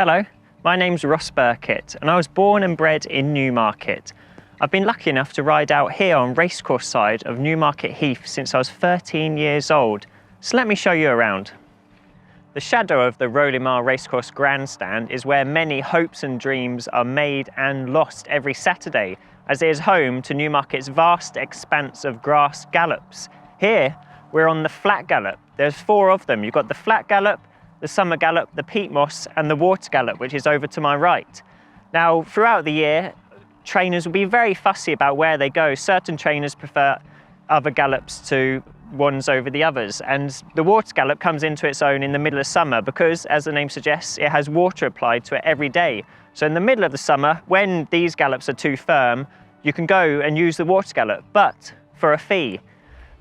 Hello, my name's Ross Birkett and I was born and bred in Newmarket. I've been lucky enough to ride out here on Racecourse side of Newmarket Heath since I was 13 years old, so let me show you around. The shadow of the Rolling Mile Racecourse grandstand is where many hopes and dreams are made and lost every Saturday, as it is home to Newmarket's vast expanse of grass gallops. Here we're on the Flat Gallop. There's 4 of them. You've got the Flat Gallop, the Summer Gallop, the Peat Moss and the Water Gallop, which is over to my right. Now throughout the year trainers will be very fussy about where they go. Certain trainers prefer other gallops to ones over the others, and the Water Gallop comes into its own in the middle of summer because, as the name suggests, it has water applied to it every day. So in the middle of the summer, when these gallops are too firm, you can go and use the Water Gallop, but for a fee.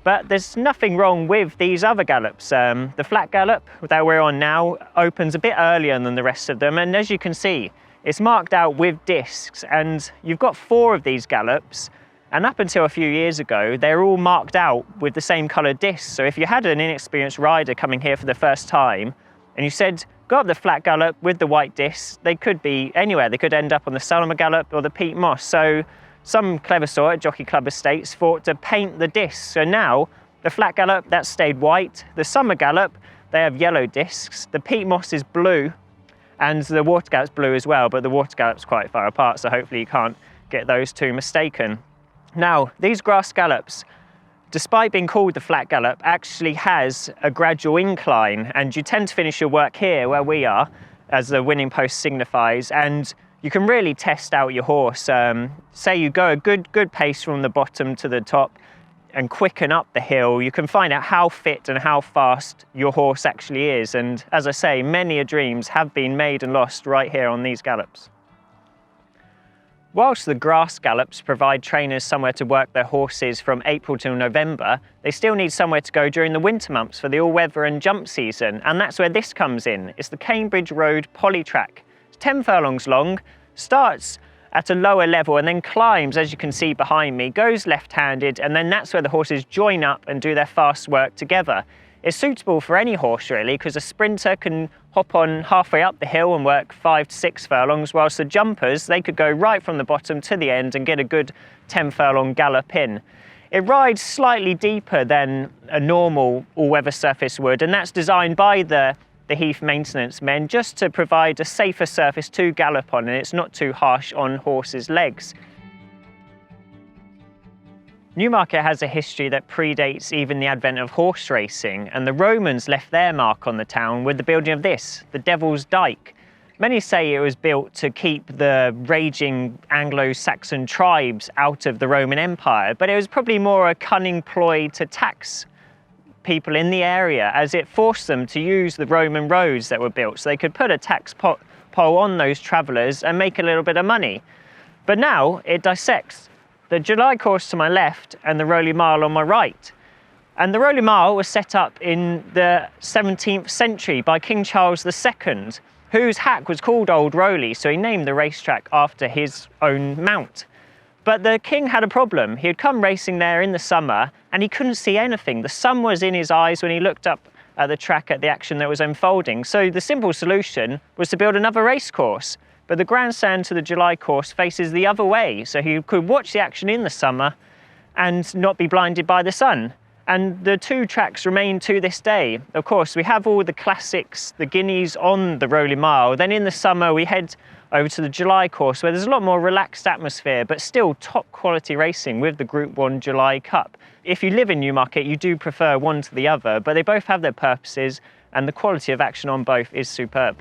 But there's nothing wrong with these other gallops. The Flat Gallop that we're on now opens a bit earlier than the rest of them, and as you can see, it's marked out with discs, and you've got 4 of these gallops, and up until a few years ago, they're all marked out with the same coloured discs. So if you had an inexperienced rider coming here for the first time, and you said, go up the Flat Gallop with the white discs, they could be anywhere. They could end up on the Summer Gallop or the Peat Moss. So some clever sort at Jockey Club Estates thought to paint the discs. So now the Flat Gallop, that's stayed white. The Summer Gallop, they have yellow discs. The Peat Moss is blue, and the Water Gallop's blue as well, but the Water Gallop's quite far apart, so hopefully you can't get those 2 mistaken. Now, these grass gallops, despite being called the Flat Gallop, actually has a gradual incline, and you tend to finish your work here where we are, as the winning post signifies, and you can really test out your horse. Say you go a good pace from the bottom to the top and quicken up the hill, you can find out how fit and how fast your horse actually is. And as I say, many a dreams have been made and lost right here on these gallops. Whilst the grass gallops provide trainers somewhere to work their horses from April till November, they still need somewhere to go during the winter months for the all-weather and jump season, and that's where this comes in. It's the Cambridge Road Polytrack. 10 furlongs long, starts at a lower level and then climbs, as you can see behind me, goes left-handed, and then that's where the horses join up and do their fast work together. It's suitable for any horse really, because a sprinter can hop on halfway up the hill and work 5 to 6 furlongs, whilst the jumpers, they could go right from the bottom to the end and get a good 10 furlong gallop in. It rides slightly deeper than a normal all-weather surface would, and that's designed by the Heath maintenance men just to provide a safer surface to gallop on, and it's not too harsh on horses' legs. Newmarket has a history that predates even the advent of horse racing, and the Romans left their mark on the town with the building of this, the Devil's Dyke. Many say it was built to keep the raging Anglo-Saxon tribes out of the Roman Empire, but it was probably more a cunning ploy to tax people in the area, as it forced them to use the Roman roads that were built so they could put a tax poll on those travellers and make a little bit of money. But now it dissects the July course to my left and the Rolling Mile on my right. And the Rolling Mile was set up in the 17th century by King Charles II, whose hack was called Old Rowley, so he named the racetrack after his own mount. But the king had a problem. He had come racing there in the summer and he couldn't see anything. The sun was in his eyes when he looked up at the track at the action that was unfolding. So the simple solution was to build another racecourse. But the grandstand to the July course faces the other way, so he could watch the action in the summer and not be blinded by the sun. And the 2 tracks remain to this day. Of course, we have all the classics, the guineas on the Rolling Mile. Then in the summer, we head over to the July course, where there's a lot more relaxed atmosphere, but still top quality racing with the Group 1 July Cup. If you live in Newmarket, you do prefer one to the other, but they both have their purposes, and the quality of action on both is superb.